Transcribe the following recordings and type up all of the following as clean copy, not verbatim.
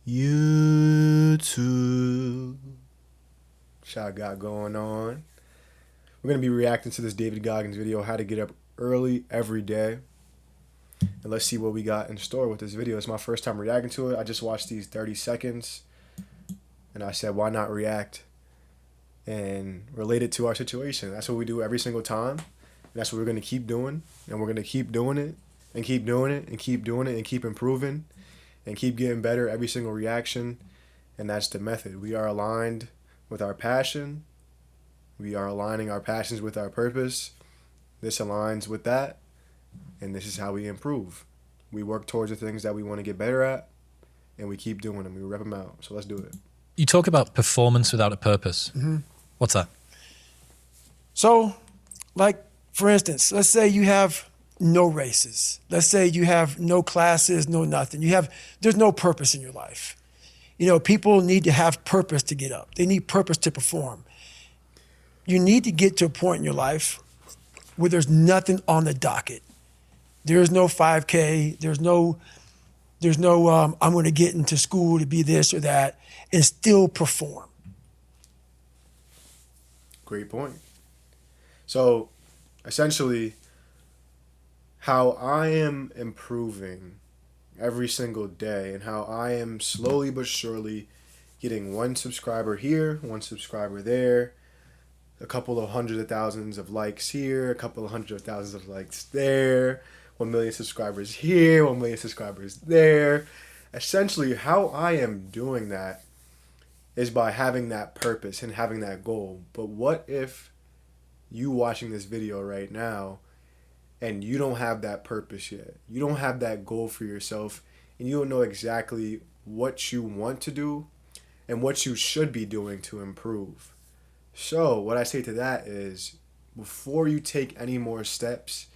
YouTube. What I got going on? We're going to be reacting to this David Goggins video, how to get up early every day. And let's see what we got in store with this video. It's my first time reacting to it. I just watched these 30 seconds and I said, why not react and relate it to our situation? That's what we do every single time. And that's what we're going to keep doing. And we're going to keep doing it and keep doing it and keep doing it and keep improving and keep getting better every single reaction. And that's the method. We are aligned with our passion. We are aligning our passions with our purpose. This aligns with that. And this is how we improve. We work towards the things that we want to get better at, and we keep doing them. We rep them out. So let's do it. You talk about performance without a purpose. Mm-hmm. What's that? So, like, for instance, let's say you have no races. Let's say you have no classes, no nothing. There's no purpose in your life. You know, people need to have purpose to get up. They need purpose to perform. You need to get to a point in your life where there's nothing on the docket. There's no 5K. There's no I'm going to get into school to be this or that and still perform. Great point. So, essentially, how I am improving every single day and how I am slowly but surely getting one subscriber here, one subscriber there, a couple of hundreds of thousands of likes here, a couple of hundreds of thousands of likes there, 1 million subscribers here, 1 million subscribers there. Essentially, how I am doing that is by having that purpose and having that goal. But what if you watching this video right now and you don't have that purpose yet? You don't have that goal for yourself and you don't know exactly what you want to do and what you should be doing to improve. So what I say to that is, before you take any more steps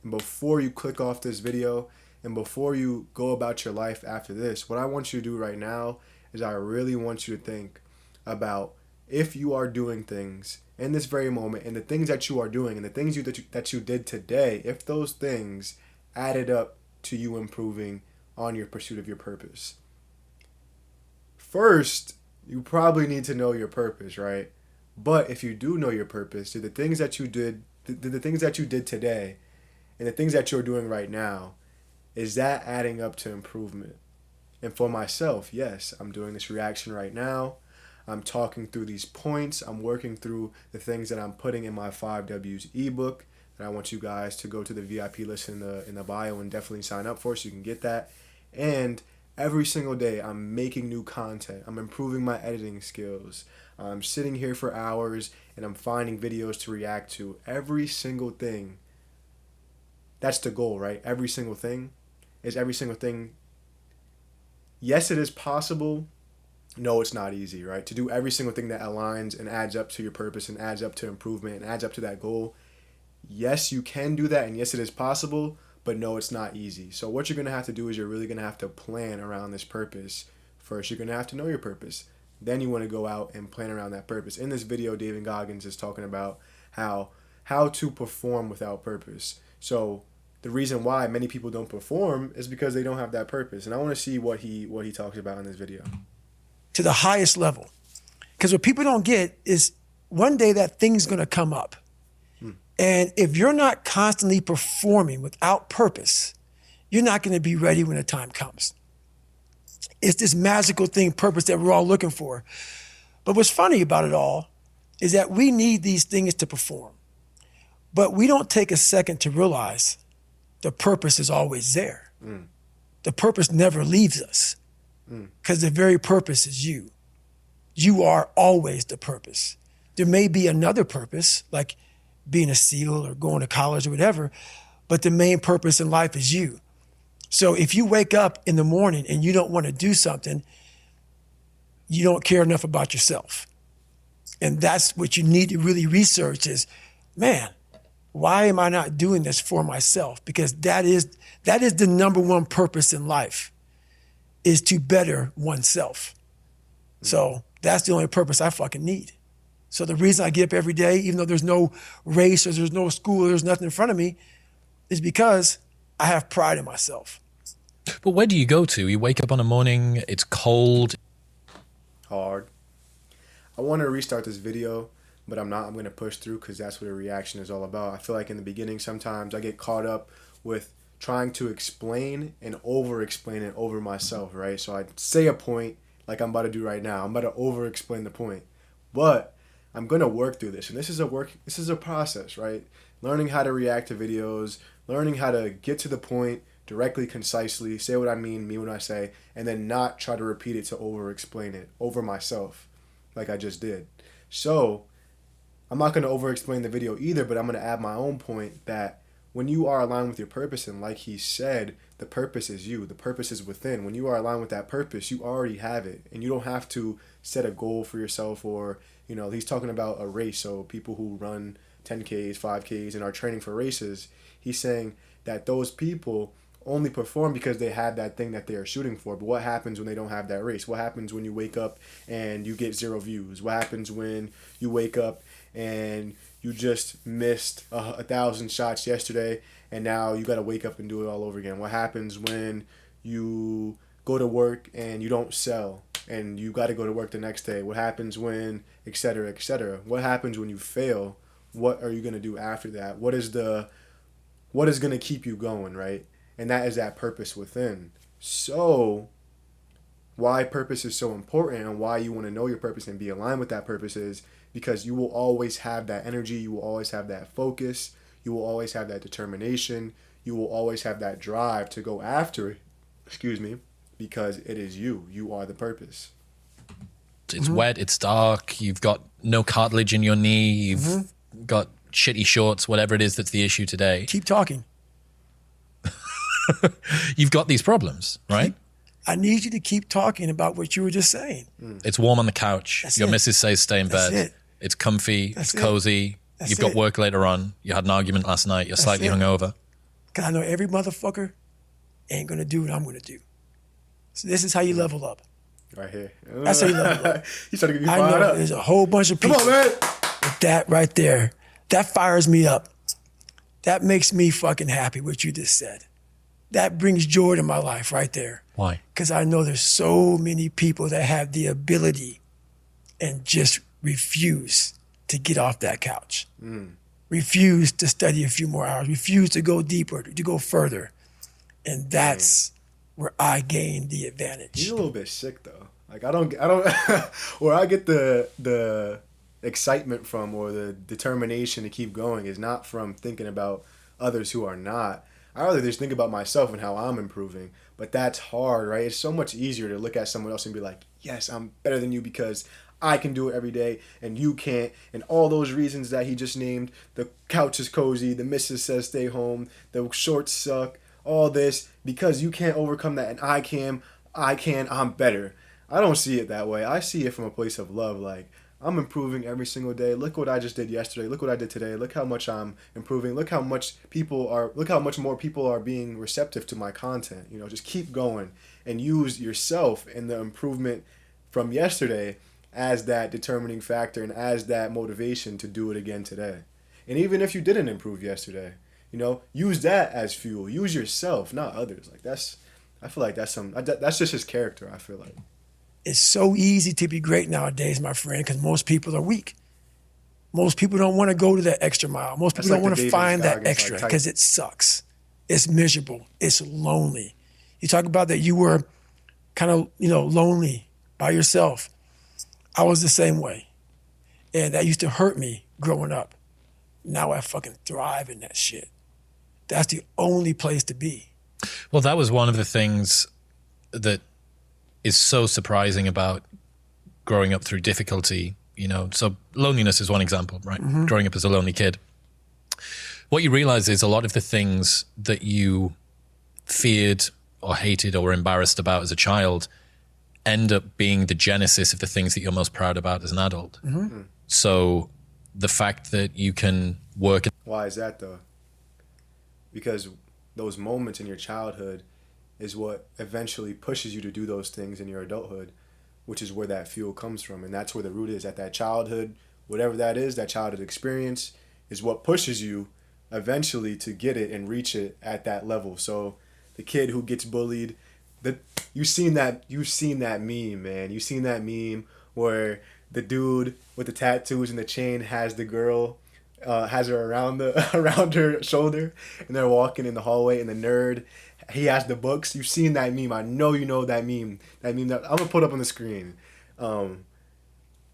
and before you click off this video and before you go about your life after this, what I want you to do right now is I really want you to think about if you are doing things in this very moment and the things that you are doing and the things that you did today, if those things added up to you improving on your pursuit of your purpose. First, you probably need to know your purpose, right? But if you do know your purpose, the things that you did today and the things that you're doing right now, is that adding up to improvement? And for myself, yes, I'm doing this reaction right now. I'm talking through these points. I'm working through the things that I'm putting in my 5 W's ebook that I want you guys to go to the VIP list in the bio and definitely sign up for so you can get that. And every single day, I'm making new content. I'm improving my editing skills. I'm sitting here for hours and I'm finding videos to react to. Every single thing. That's the goal, right? Every single thing. Yes, it is possible. No, it's not easy, right? To do every single thing that aligns and adds up to your purpose and adds up to improvement and adds up to that goal. Yes, you can do that, and yes, it is possible, but no, it's not easy. So what you're going to have to do is you're really going to have to plan around this purpose. First, you're going to have to know your purpose. Then you want to go out and plan around that purpose. In this video, David Goggins is talking about how to perform without purpose. So the reason why many people don't perform is because they don't have that purpose. And I want to see what he talks about in this video. To the highest level. Because what people don't get is one day that thing's going to come up. And if you're not constantly performing without purpose, you're not going to be ready when the time comes. It's this magical thing, purpose, that we're all looking for. But what's funny about it all is that we need these things to perform. But we don't take a second to realize the purpose is always there. The purpose never leaves us because the very purpose is you. You are always the purpose. There may be another purpose, like being a SEAL or going to college or whatever, but the main purpose in life is you. So if you wake up in the morning and you don't want to do something, you don't care enough about yourself. And that's what you need to really research is, man, why am I not doing this for myself? Because that is the number one purpose in life, is to better oneself. So that's the only purpose I fucking need. So the reason I get up every day, even though there's no race or there's no school, or there's nothing in front of me, is because I have pride in myself. But where do you go to? You wake up on a morning, it's cold. Hard. I want to restart this video, but I'm not. I'm going to push through because that's what a reaction is all about. I feel like in the beginning sometimes I get caught up with trying to explain and over-explain it over myself, right? So I say a point like I'm about to do right now. I'm about to over-explain the point. But I'm going to work through this. And this is a process, right? Learning how to react to videos, learning how to get to the point directly, concisely, say what I mean what I say, and then not try to repeat it to over-explain it over myself like I just did. So I'm not going to over-explain the video either, but I'm going to add my own point that when you are aligned with your purpose, and like he said, the purpose is you. The purpose is within. When you are aligned with that purpose, you already have it. And you don't have to set a goal for yourself or, he's talking about a race. So people who run 10Ks, 5Ks, and are training for races, he's saying that those people only perform because they have that thing that they are shooting for. But what happens when they don't have that race? What happens when you wake up and you get 0 views? What happens when you wake up and you just missed 1,000 shots yesterday and now you got to wake up and do it all over again? What happens when you go to work and you don't sell and you got to go to work the next day? What happens when, et cetera, et cetera? What happens when you fail? What are you going to do after that? What is going to keep you going, right? And that is that purpose within. So why purpose is so important and why you want to know your purpose and be aligned with that purpose is because you will always have that energy. You will always have that focus. You will always have that determination. You will always have that drive to go after it. Because it is you. You are the purpose. It's wet, it's dark, you've got no cartilage in your knee, you've got shitty shorts, whatever it is that's the issue today. Keep talking. You've got these problems, right? I need you to keep talking about what you were just saying. It's warm on the couch. That's Your it. missus says stay in That's bed. it. It's comfy. That's it's it. cozy. That's You've got it. work later on. You had an argument last night. You're slightly it. hungover. Because I know every motherfucker ain't going to do what I'm going to do. So this is how you level up. Right here. That's how you level up. He's trying to get me I fired know up. there's a whole bunch of people Come on, man. with that right there. That fires me up. That makes me fucking happy, what you just said. That brings joy to my life right there. Why? Because I know there's so many people that have the ability and just refuse to get off that couch. Refuse to study a few more hours. Refuse to go deeper, to go further. And that's where I gain the advantage. He's a little bit sick though. Like I don't where I get the excitement from or the determination to keep going is not from thinking about others who are not. I rather just think about myself and how I'm improving. But that's hard, right? It's so much easier to look at someone else and be like, yes, I'm better than you because I can do it every day and you can't. And all those reasons that he just named, the couch is cozy, the missus says stay home, the shorts suck, all this, because you can't overcome that and I can, I'm better. I don't see it that way. I see it from a place of love. Like, I'm improving every single day. Look what I just did yesterday. Look what I did today. Look how much I'm improving. Look how much more people are being receptive to my content. Just keep going and use yourself and the improvement from yesterday as that determining factor and as that motivation to do it again today. And even if you didn't improve yesterday, use that as fuel. Use yourself, not others. I feel like that's just his character, I feel like. It's so easy to be great nowadays, my friend, because most people are weak. Most people don't want to go to that extra mile. Most people That's don't like want the to David find that Goggins, extra like, type. because it sucks. It's miserable. It's lonely. You talk about that you were kind of, lonely by yourself. I was the same way. And that used to hurt me growing up. Now I fucking thrive in that shit. That's the only place to be. Well, that was one of the things that is so surprising about growing up through difficulty, So loneliness is one example, right? Growing up as a lonely kid. What you realize is a lot of the things that you feared or hated or were embarrassed about as a child end up being the genesis of the things that you're most proud about as an adult. So the fact that you can work... Why is that though? Because those moments in your childhood is what eventually pushes you to do those things in your adulthood, which is where that fuel comes from. And that's where the root is, at that childhood, whatever that is, that childhood experience is what pushes you eventually to get it and reach it at that level. So the kid who gets bullied. You've seen that meme, man. You've seen that meme where the dude with the tattoos and the chain has the girl, has her around around her shoulder, and they're walking in the hallway, and the nerd, he has the books. You've seen that meme. I know you know that meme. That meme that I'm gonna put up on the screen.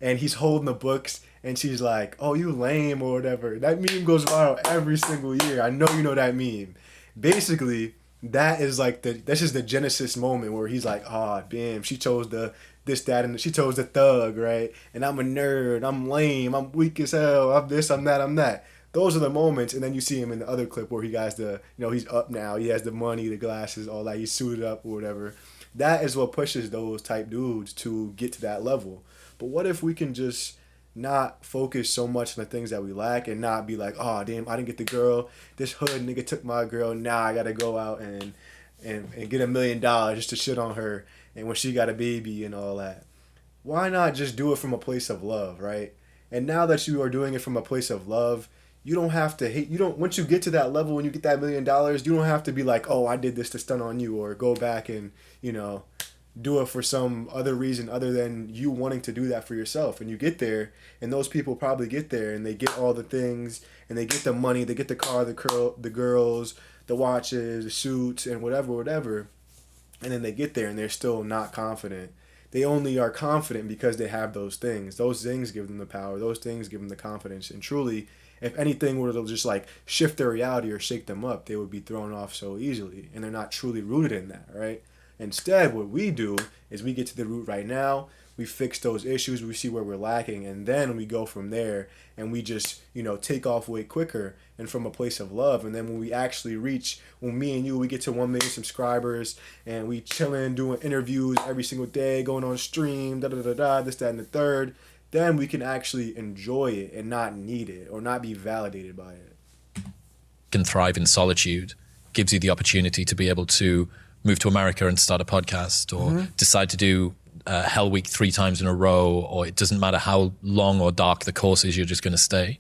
And he's holding the books, and she's like, "Oh, you lame," or whatever. That meme goes viral every single year. I know you know that meme. Basically, that is like that's just the Genesis moment where he's like, "Oh, damn, she chose this, that, and she chose the thug, right? And I'm a nerd. I'm lame. I'm weak as hell. I'm this. I'm that. I'm that." Those are the moments, and then you see him in the other clip where he has he's up now. He has the money, the glasses, all that. He's suited up or whatever. That is what pushes those type dudes to get to that level. But what if we can just not focus so much on the things that we lack and not be like, oh, damn, I didn't get the girl. This hood nigga took my girl. Now I got to go out and get $1 million just to shit on her. And when she got a baby and all that. Why not just do it from a place of love, right? And now that you are doing it from a place of love, you don't have to hate. Once you get to that level, when you get that $1 million, you don't have to be like, oh, I did this to stun on you, or go back and, do it for some other reason other than you wanting to do that for yourself. And you get there, and those people probably get there, and they get all the things, and they get the money, they get the car, the girls, the watches, the suits, and whatever. And then they get there, and they're still not confident. They only are confident because they have those things. Those things give them the power. Those things give them the confidence. And truly, if anything were to just like shift their reality or shake them up, they would be thrown off so easily. And they're not truly rooted in that, right? Instead, what we do is we get to the root right now. We fix those issues. We see where we're lacking. And then we go from there, and we just, take off way quicker and from a place of love. And then when we actually when me and you, we get to 1 million subscribers, and we chilling, doing interviews every single day, going on stream, this, that, and the third, then we can actually enjoy it and not need it or not be validated by it. Can thrive in solitude, gives you the opportunity to be able to move to America and start a podcast, or decide to do Hell Week 3 times in a row, or it doesn't matter how long or dark the course is, you're just going to stay.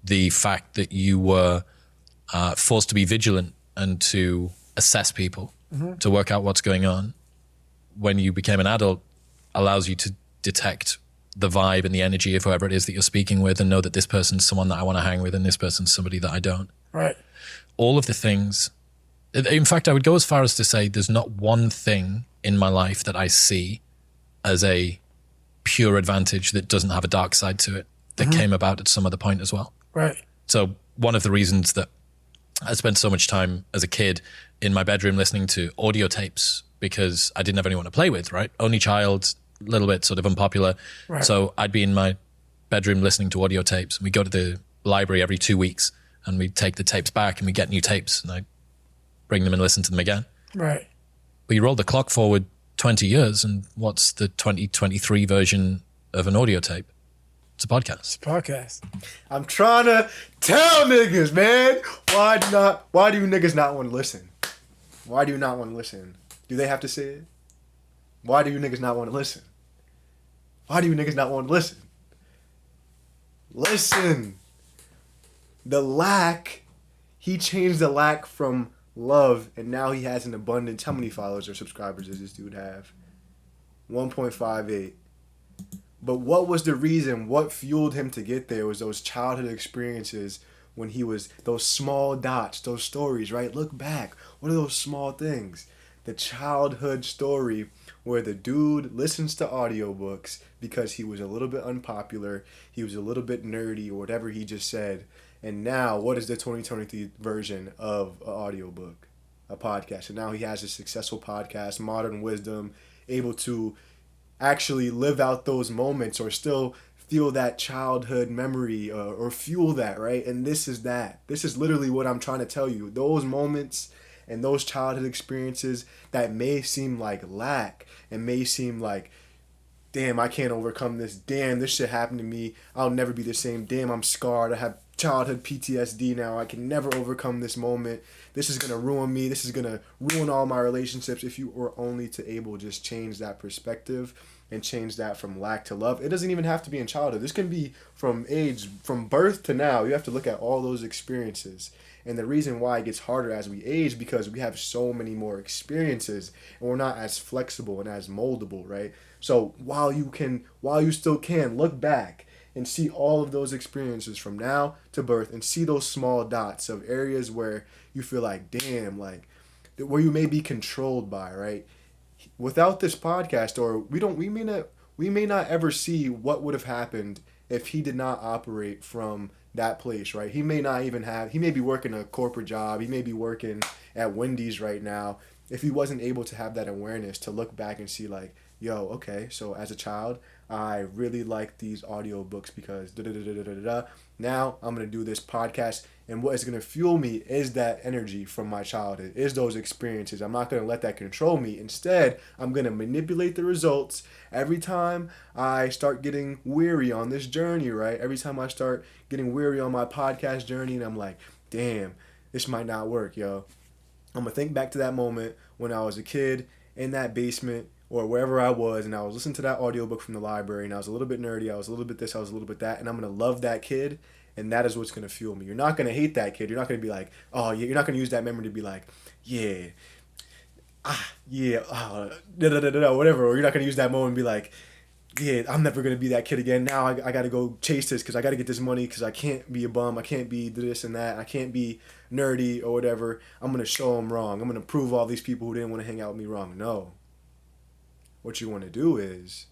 The fact that you were forced to be vigilant and to assess people, to work out what's going on when you became an adult, allows you to detect the vibe and the energy of whoever it is that you're speaking with, and know that this person's someone that I want to hang with and this person's somebody that I don't. Right. All of the things. In fact, I would go as far as to say there's not one thing in my life that I see as a pure advantage that doesn't have a dark side to it, that came about at some other point as well. Right. So one of the reasons that I spent so much time as a kid in my bedroom listening to audio tapes, because I didn't have anyone to play with, right? Only child, a little bit sort of unpopular. Right. So I'd be in my bedroom listening to audio tapes, and we'd go to the library every 2 weeks, and we'd take the tapes back and we'd get new tapes, and I'd bring them and listen to them again. Right. But you roll the clock forward 20 years, and what's the 2023 version of an audio tape? It's a podcast. It's a podcast. I'm trying to tell niggas, man. Why do you niggas not want to listen? Why do you not want to listen? Do they have to say it? Why do you niggas not want to listen? Why do you niggas not want to listen? Listen. He changed the lack from love, and now he has an abundance. How many followers or subscribers does this dude have? 1.58. But what was the reason? What fueled him to get there was those childhood experiences when he was, those small dots, those stories, right? Look back. What are those small things? The childhood story where the dude listens to audiobooks because he was a little bit unpopular, he was a little bit nerdy, or whatever he just said. And now, what is the 2023 version of an audiobook? A podcast. And now he has a successful podcast, Modern Wisdom, able to actually live out those moments or still feel that childhood memory or fuel that, right? And this is that. This is literally what I'm trying to tell you. Those moments and those childhood experiences that may seem like lack and may seem like, damn, I can't overcome this. Damn, this shit happened to me. I'll never be the same. Damn, I'm scarred. I have childhood PTSD now. I can never overcome this moment. This is going to ruin me. This is going to ruin all my relationships. If you were only to able just change that perspective and change that from lack to love. It doesn't even have to be in childhood. This can be from birth to now. You have to look at all those experiences. And the reason why it gets harder as we age, because we have so many more experiences and we're not as flexible and as moldable, right? So while you still can look back and see all of those experiences from now to birth and see those small dots of areas where you feel like, damn, like where you may be controlled by, right? Without this podcast, or we may not ever see what would have happened if he did not operate from that place, right? He may be working a corporate job. He may be working at Wendy's right now. If he wasn't able to have that awareness to look back and see like, yo, okay, so as a child, I really like these audiobooks because da-da-da-da-da-da. Now I'm going to do this podcast, and what is going to fuel me is that energy from my childhood, is those experiences. I'm not going to let that control me. Instead, I'm going to manipulate the results every time I start getting weary on this journey, right? Every time I start getting weary on my podcast journey, and I'm like, damn, this might not work, yo. I'm going to think back to that moment when I was a kid in that basement or wherever I was, and I was listening to that audiobook from the library, and I was a little bit nerdy, I was a little bit this, I was a little bit that, and I'm going to love that kid, and that is what's going to fuel me. You're not going to hate that kid. You're not going to be like, oh, yeah, you're not going to use that memory to be like, yeah, whatever, or you're not going to use that moment and be like, yeah, I'm never going to be that kid again. Now I got to go chase this because I got to get this money because I can't be a bum. I can't be this and that. I can't be nerdy or whatever. I'm going to show them wrong. I'm going to prove all these people who didn't want to hang out with me wrong. No. What you want to do is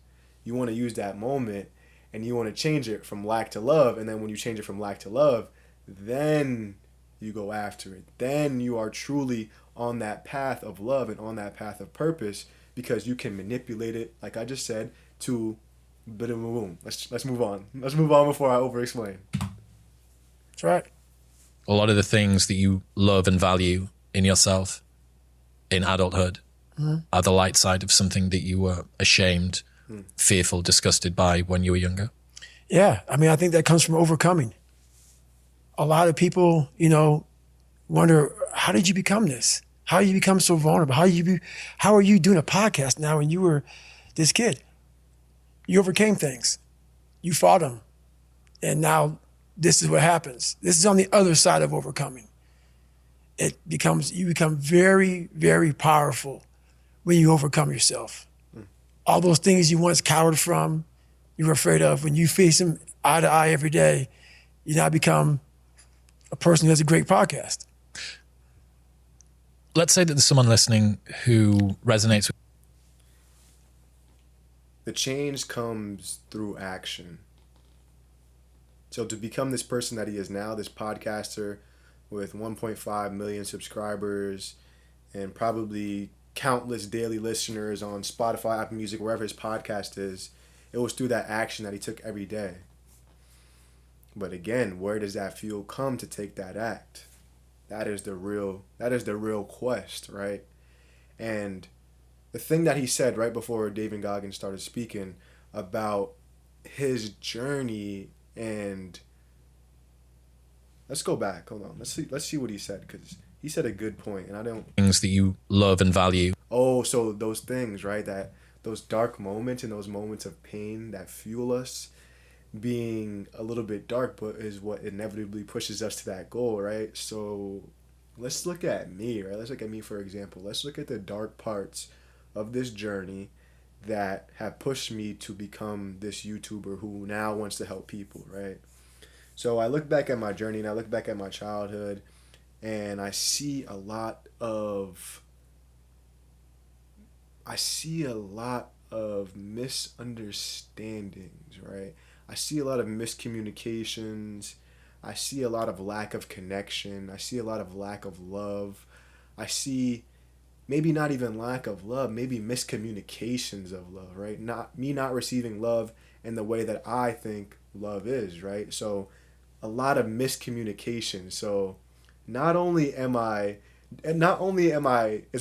you want to use that moment and you want to change it from lack to love. And then when you change it from lack to love, then you go after it. Then you are truly on that path of love and on that path of purpose because you can manipulate it, like I just said, to boom. Let's move on. Let's move on before I over-explain. That's right. A lot of the things that you love and value in yourself in adulthood are the light side of something that you were ashamed, fearful, disgusted by when you were younger. Yeah. I mean, I think that comes from overcoming. A lot of people, wonder, how did you become this? How did you become so vulnerable? How are you doing a podcast now when you were this kid? You overcame things. You fought them. And now this is what happens. This is on the other side of overcoming. You become very, very powerful when you overcome yourself. All those things you once cowered from, you were afraid of, when you face them eye to eye every day, you now become a person who has a great podcast. Let's say that there's someone listening who resonates with. The change comes through action. So to become this person that he is now, this podcaster with 1.5 million subscribers and probably countless daily listeners on Spotify, Apple Music, wherever his podcast is, it was through that action that he took every day. But again, where does that fuel come to take that act? That is the real quest, right? And the thing that he said right before David Goggins started speaking about his journey, and let's go back. Hold on. Let's see what he said, because he said a good point, and I don't. Things that you love and value. Oh, so those things, right? That those dark moments and those moments of pain that fuel us, being a little bit dark, but is what inevitably pushes us to that goal, right? So let's look at me, right? Let's look at me, for example. Let's look at the dark parts of this journey that have pushed me to become this YouTuber who now wants to help people, right? So I look back at my journey and I look back at my childhood and I see a lot of misunderstandings, right? I see a lot of miscommunications. I see a lot of lack of connection. I see a lot of lack of love. I see maybe not even lack of love, maybe miscommunications of love, right? Not receiving love in the way that I think love is, right? So a lot of miscommunication. So not only is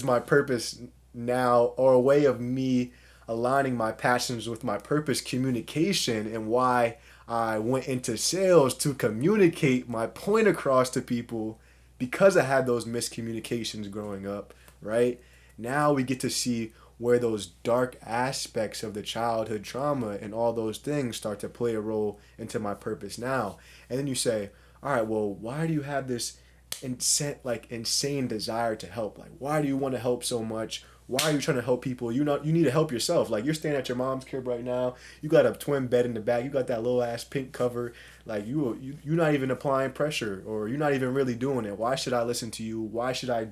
my purpose now, or a way of me aligning my passions with my purpose, communication, and why I went into sales to communicate my point across to people because I had those miscommunications growing up, right? Now we get to see where those dark aspects of the childhood trauma and all those things start to play a role into my purpose now. And then you say, all right, well, why do you have this insane desire to help? Like, why do you want to help so much? Why are you trying to help people? You need to help yourself. Like, you're staying at your mom's crib right now. You got a twin bed in the back. You got that little ass pink cover. Like, you're not even applying pressure, or you're not even really doing it. Why should I listen to you? Why should I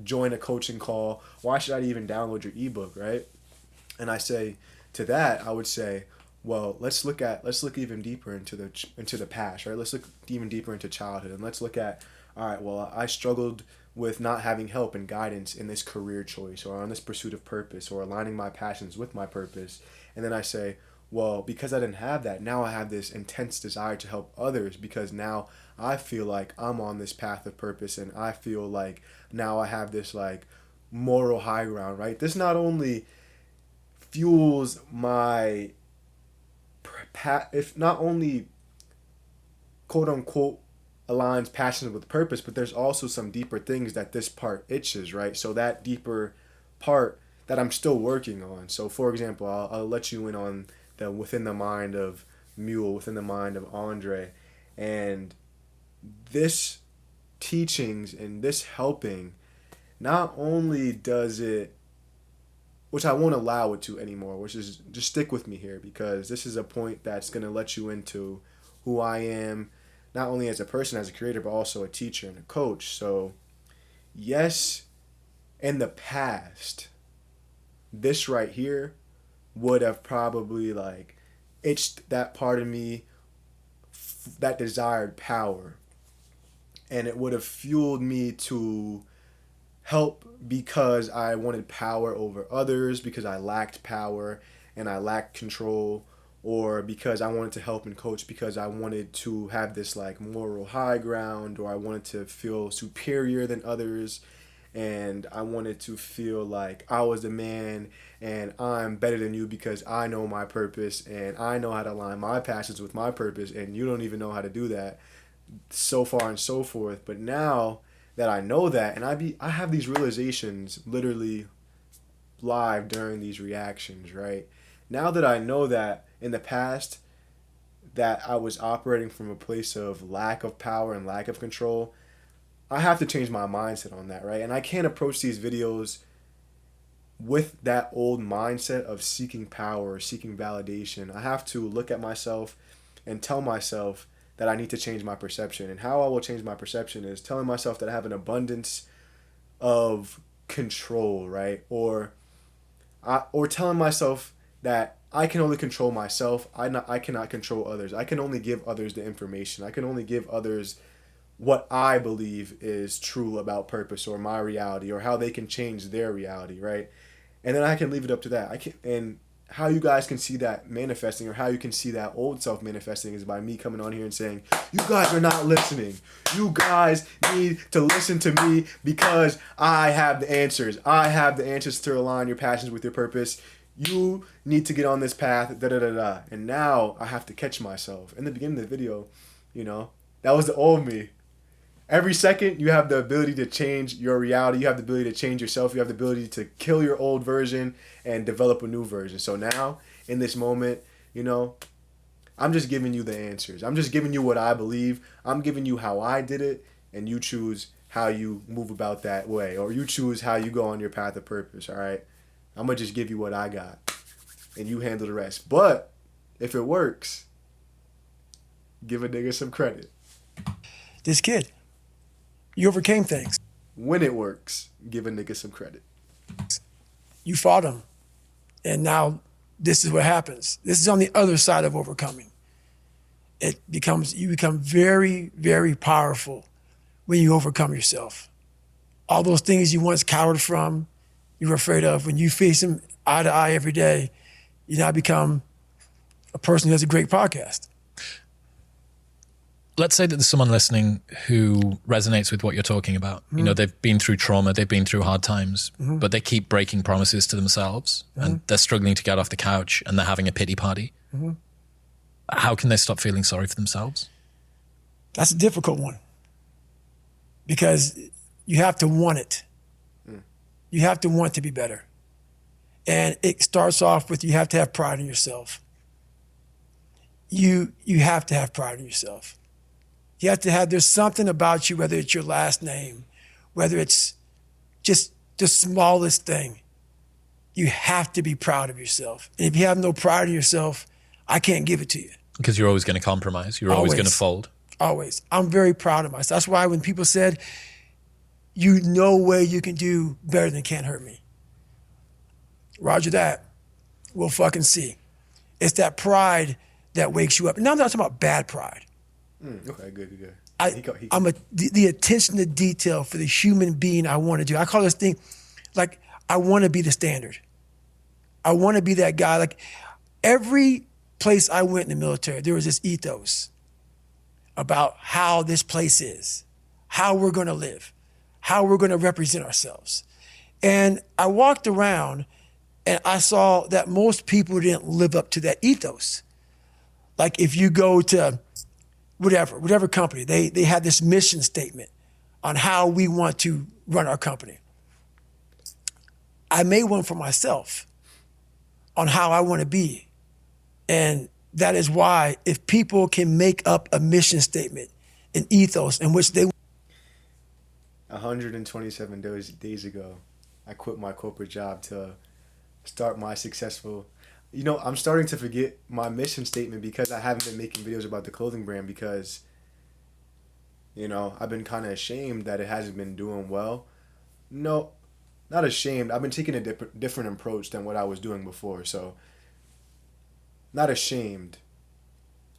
join a coaching call? Why should I even download your ebook, right? And I say to that, I would say, well, let's look even deeper into the past, right? Let's look even deeper into childhood, and let's look at, all right, well, I struggled with not having help and guidance in this career choice or on this pursuit of purpose or aligning my passions with my purpose. And then I say, well, because I didn't have that, now I have this intense desire to help others, because now I feel like I'm on this path of purpose, and I feel like now I have this like moral high ground, right? This not only fuels my if not only quote unquote aligns passion with purpose, but there's also some deeper things that this part itches, right? So that deeper part that I'm still working on. So for example, I'll let you in on the within the mind of MUEL, within the mind of Andre, and this teachings and this helping, not only does it, which I won't allow it to anymore, which is, just stick with me here, because this is a point that's going to let you into who I am, not only as a person, as a creator, but also a teacher and a coach. So yes, in the past, this right here would have probably like itched that part of me, that desired power, and it would have fueled me to help because I wanted power over others, because I lacked power and I lacked control, or because I wanted to help and coach because I wanted to have this like moral high ground, or I wanted to feel superior than others, and I wanted to feel like I was the man and I'm better than you because I know my purpose and I know how to align my passions with my purpose, and you don't even know how to do that, so far and so forth. But now that I know that, and I have these realizations literally live during these reactions, right? Now that I know that in the past that I was operating from a place of lack of power and lack of control, I have to change my mindset on that, right? And I can't approach these videos with that old mindset of seeking power or seeking validation. I have to look at myself and tell myself that I need to change my perception. And how I will change my perception is telling myself that I have an abundance of control, right? Or telling myself that I can only control myself. I cannot control others. I can only give others the information. I can only give others what I believe is true about purpose or my reality, or how they can change their reality, right? And then I can leave it up to that. And how you guys can see that manifesting, or how you can see that old self manifesting, is by me coming on here and saying, you guys are not listening. You guys need to listen to me because I have the answers. I have the answers to align your passions with your purpose. You need to get on this path, da-da-da-da. And now I have to catch myself. In the beginning of the video, that was the old me. Every second, you have the ability to change your reality. You have the ability to change yourself. You have the ability to kill your old version and develop a new version. So now, in this moment, I'm just giving you the answers. I'm just giving you what I believe. I'm giving you how I did it, and you choose how you move about that way, or you choose how you go on your path of purpose, all right? I'm going to just give you what I got, and you handle the rest. But if it works, give a nigga some credit. This kid, you overcame things. When it works, give a nigga some credit. You fought him, and now this is what happens. This is on the other side of overcoming. You become very, very powerful when you overcome yourself. All those things you once cowered from, you were afraid of, when you face them eye to eye every day, you now become a person who has a great podcast. Let's say that there's someone listening who resonates with what you're talking about. Mm-hmm. They've been through trauma, they've been through hard times, but they keep breaking promises to themselves, and they're struggling to get off the couch, and they're having a pity party. how can they stop feeling sorry for themselves? That's a difficult one because you have to want it. You have to want to be better. And it starts off with you have to have pride in yourself. You have to have pride in yourself. You have to have, there's something about you, whether it's your last name, whether it's just the smallest thing. You have to be proud of yourself. And if you have no pride in yourself, I can't give it to you. Because you're always going to compromise. You're always going to fold. Always. I'm very proud of myself. That's why when people said, you know way you can do better than Can't Hurt Me. Roger that. We'll fucking see. It's that pride that wakes you up. Now I'm not talking about bad pride. Okay, good. The attention to detail for the human being I want to do. I call this thing, like, I want to be the standard. I want to be that guy. Like, every place I went in the military, there was this ethos about how this place is, how we're going to live, how we're going to represent ourselves. And I walked around and I saw that most people didn't live up to that ethos. Like, if you go to whatever company, they had this mission statement on how we want to run our company. I made one for myself on how I want to be. And that is why if people can make up a mission statement, an ethos in which they 127 days ago, I quit my corporate job to start my successful. I'm starting to forget my mission statement because I haven't been making videos about the clothing brand because, I've been kind of ashamed that it hasn't been doing well. No, not ashamed. I've been taking a different approach than what I was doing before. So, not ashamed.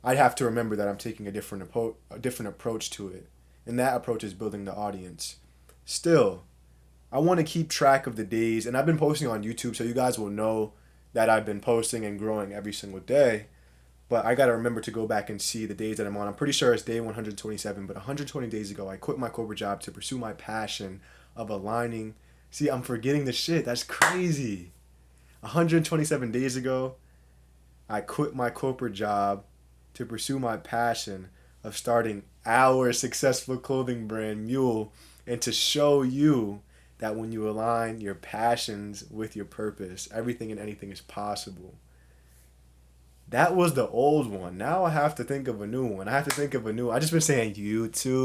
I'd have to remember that I'm taking a different approach to it. And that approach is building the audience. Still, I want to keep track of the days. And I've been posting on YouTube, so you guys will know that I've been posting and growing every single day. But I got to remember to go back and see the days that I'm on. I'm pretty sure it's day 127, but 120 days ago, I quit my corporate job to pursue my passion of aligning. See, I'm forgetting the shit. That's crazy. 127 days ago, I quit my corporate job to pursue my passion of starting our successful clothing brand, MUEL, and to show you that when you align your passions with your purpose, everything and anything is possible. That was the old one. Now I have to think of a new one. I just been saying YouTube.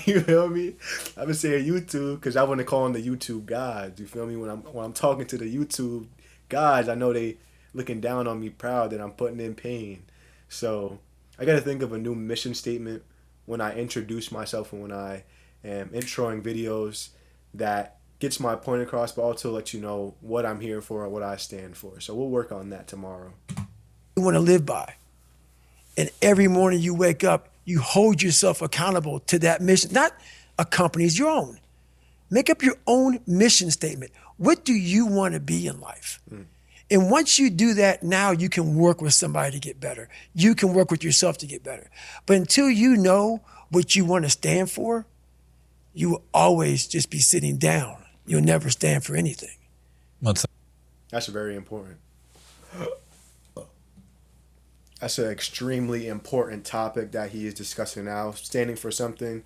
You feel me? I've been saying YouTube because I want to call them the YouTube guys. You feel me? When I'm talking to the YouTube guys, I know they looking down on me proud that I'm putting in pain. So I got to think of a new mission statement when I introduce myself and when I am introing videos that gets my point across, but also let you know what I'm here for and what I stand for. So we'll work on that tomorrow. You want to live by. And every morning you wake up, you hold yourself accountable to that mission, not a company's, your own. Make up your own mission statement. What do you want to be in life? And once you do that, now you can work with somebody to get better. You can work with yourself to get better. But until you know what you want to stand for, you will always just be sitting down. You'll never stand for anything. That's very important. That's an extremely important topic that he is discussing now. Standing for something.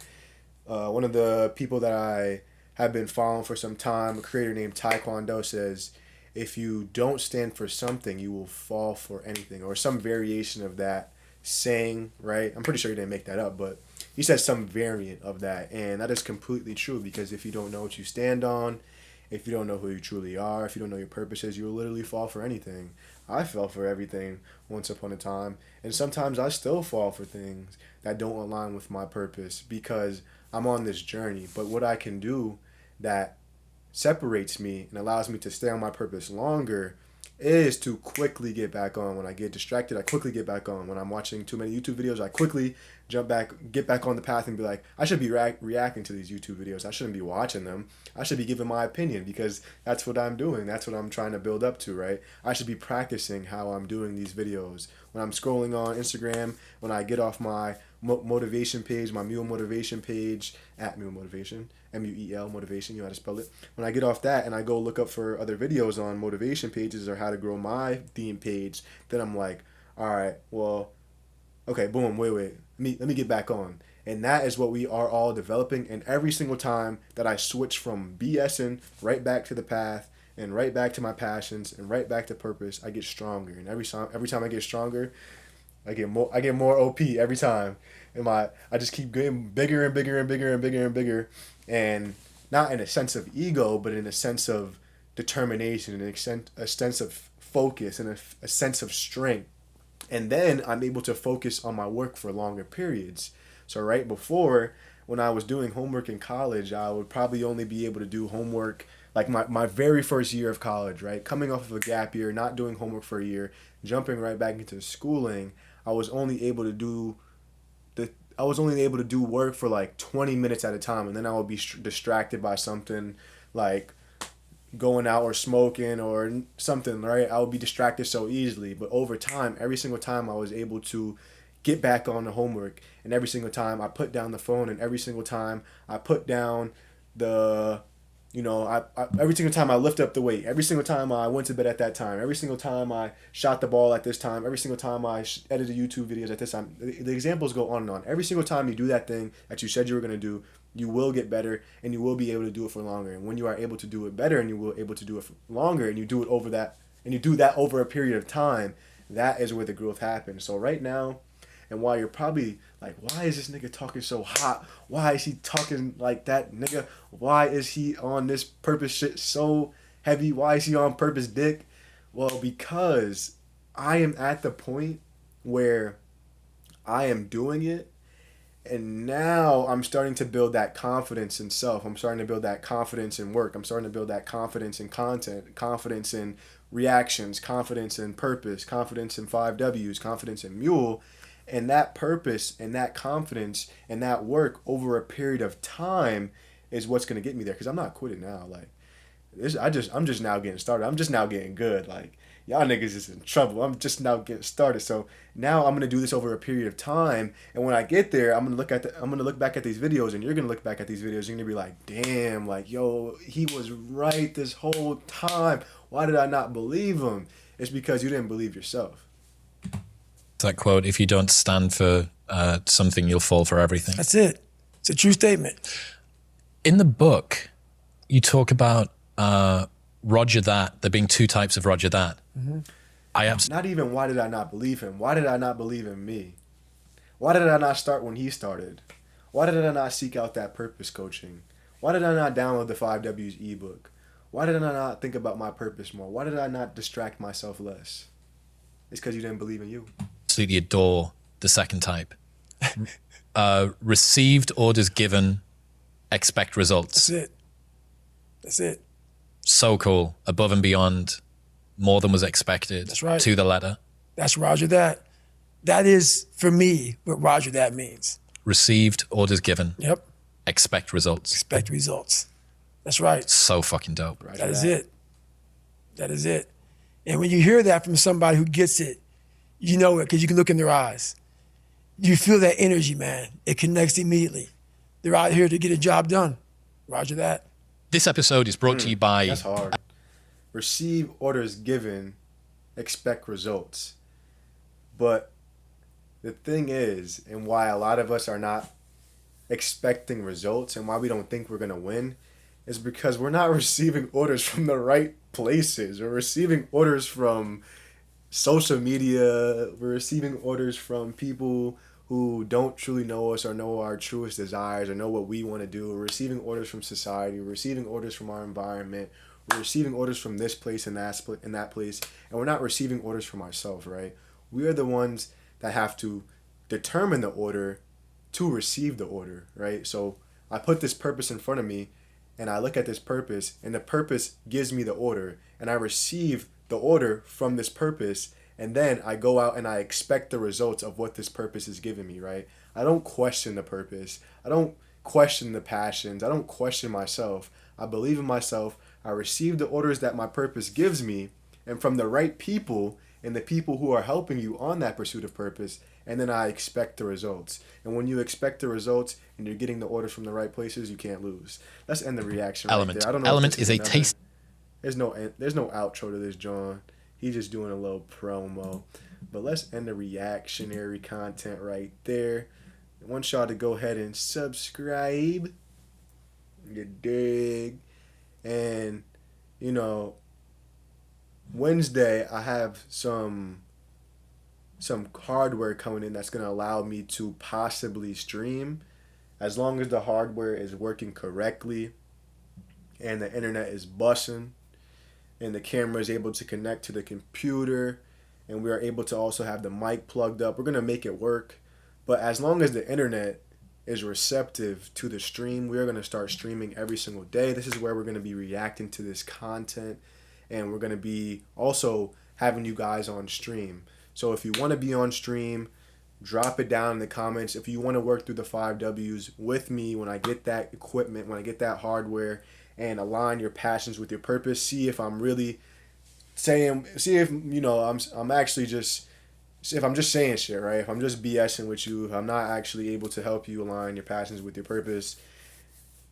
One of the people that I have been following for some time, a creator named Taekwondo, says, if you don't stand for something, you will fall for anything. Or some variation of that saying, right? I'm pretty sure he didn't make that up, but he says some variant of that. And that is completely true because if you don't know what you stand on, if you don't know who you truly are, if you don't know your purposes, you'll literally fall for anything. I fell for everything once upon a time. And sometimes I still fall for things that don't align with my purpose because I'm on this journey. But what I can do that separates me and allows me to stay on my purpose longer is to quickly get back on. When I get distracted, I quickly get back on. When I'm watching too many YouTube videos, I quickly get back on the path and be like, I should be reacting to these YouTube videos. I shouldn't be watching them. I should be giving my opinion because that's what I'm doing. That's what I'm trying to build up to, right? I should be practicing how I'm doing these videos. When I'm scrolling on Instagram, when I get off my motivation page, my MUEL motivation page, at MUEL motivation, MUEL motivation, you know how to spell it. When I get off that and I go look up for other videos on motivation pages or how to grow my theme page, then I'm like, all right, well, okay, boom, wait. Let me get back on. And that is what we are all developing. And every single time that I switch from BSing right back to the path and right back to my passions and right back to purpose, I get stronger. And every time I get stronger, I get more OP every time. I just keep getting bigger and bigger and bigger and bigger and bigger. And not in a sense of ego, but in a sense of determination and a sense of focus and a sense of strength. And then I'm able to focus on my work for longer periods. So right before, when I was doing homework in college, I would probably only be able to do homework like my very first year of college, right? Coming off of a gap year, not doing homework for a year, jumping right back into schooling, I was only able to do work for like 20 minutes at a time, and then I would be distracted by something like going out or smoking or something, right? I would be distracted so easily. But over time, every single time I was able to get back on the homework, and every single time I put down the phone, and every single time I put down the, every single time I lift up the weight, every single time I went to bed at that time, every single time I shot the ball at this time, every single time I edited YouTube videos at this time, the examples go on and on. Every single time you do that thing that you said you were going to do, you will get better, and you will be able to do it for longer. And when you are able to do it better and you will able to do it for longer, and you do that over a period of time, that is where the growth happens. So right now, and while you're probably like, why is this nigga talking so hot? Why is he talking like that, nigga? Why is he on this purpose shit so heavy? Why is he on purpose dick? Well, because I am at the point where I am doing it, and now I'm starting to build that confidence in self. I'm starting to build that confidence in work. I'm starting to build that confidence in content, confidence in reactions, confidence in purpose, confidence in 5Ws, confidence in MUEL. And that purpose and that confidence and that work over a period of time is what's going to get me there. Because I'm not quitting now. Like, I'm just now getting started. I'm just now getting good. Like, y'all niggas is in trouble. I'm just now getting started. So now I'm gonna do this over a period of time, and when I get there, I'm gonna look back at these videos, and you're gonna look back at these videos. You're gonna be like, damn, like, yo, he was right this whole time. Why did I not believe him? It's because you didn't believe yourself. That quote: "If you don't stand for something, you'll fall for everything." That's it. It's a true statement. In the book, you talk about Roger that, there being two types of Roger that. Mm-hmm. Not even why did I not believe him? Why did I not believe in me? Why did I not start when he started? Why did I not seek out that purpose coaching? Why did I not download the 5Ws ebook? Why did I not think about my purpose more? Why did I not distract myself less? It's because you didn't believe in you. Absolutely adore the second type. Received orders given, expect results. That's it. So cool. Above and beyond, more than was expected. That's right. To the letter. That's Roger that. That is, for me, what Roger that means. Received orders given. Yep. Expect results. Expect results. That's right. So fucking dope. That is it. That is it. And when you hear that from somebody who gets it, you know it because you can look in their eyes. You feel that energy, man. It connects immediately. They're out here to get a job done. Roger that. This episode is brought to you by... That's hard. Receive orders given, expect results. But the thing is, and why a lot of us are not expecting results and why we don't think we're going to win, is because we're not receiving orders from the right places. We're receiving orders from social media. We're receiving orders from people who don't truly know us or know our truest desires or know what we want to do. We're receiving orders from society. We're receiving orders from our environment. We're receiving orders from this place and that place. And we're not receiving orders from ourselves, right? We are the ones that have to determine the order to receive the order, right? So I put this purpose in front of me and I look at this purpose and the purpose gives me the order and I receive the order from this purpose. And then I go out and I expect the results of what this purpose is giving me, right? I don't question the purpose. I don't question the passions. I don't question myself. I believe in myself. I receive the orders that my purpose gives me and from the right people and the people who are helping you on that pursuit of purpose. And then I expect the results. And when you expect the results and you're getting the orders from the right places, you can't lose. Let's end the reaction right Element. there. I don't know Element is a taste. There's no outro to this, John. He's just doing a little promo. But let's end the reactionary content right there. I want y'all to go ahead and subscribe. You dig? And, you know, Wednesday I have some hardware coming in that's going to allow me to possibly stream as long as the hardware is working correctly and the internet is bussing and the camera is able to connect to the computer and we are able to also have the mic plugged up. We're going to make it work. But as long as the internet is receptive to the stream, we are going to start streaming every single day. This is where we're going to be reacting to this content, and we're going to be also having you guys on stream. So if you want to be on stream, drop it down in the comments. If you want to work through the 5 W's with me when I get that equipment, when I get that hardware, and align your passions with your purpose, see if I'm really saying, see if, you know, I'm actually just, if I'm just saying shit, right? If I'm just BSing with you, if I'm not actually able to help you align your passions with your purpose,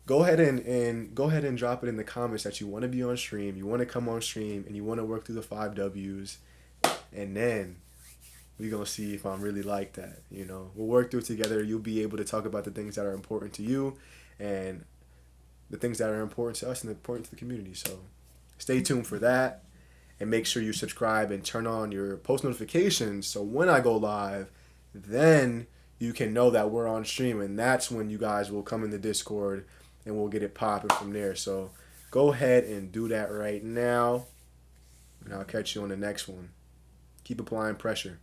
go ahead and drop it in the comments that you want to be on stream, you want to come on stream, and you want to work through the 5 W's, and then we're going to see if I'm really like that, you know. We'll work through it together. You'll be able to talk about the things that are important to you and the things that are important to us and important to the community. So stay tuned for that. And make sure you subscribe and turn on your post notifications so when I go live, then you can know that we're on stream. And that's when you guys will come in the Discord and we'll get it popping from there. So go ahead and do that right now. And I'll catch you on the next one. Keep applying pressure.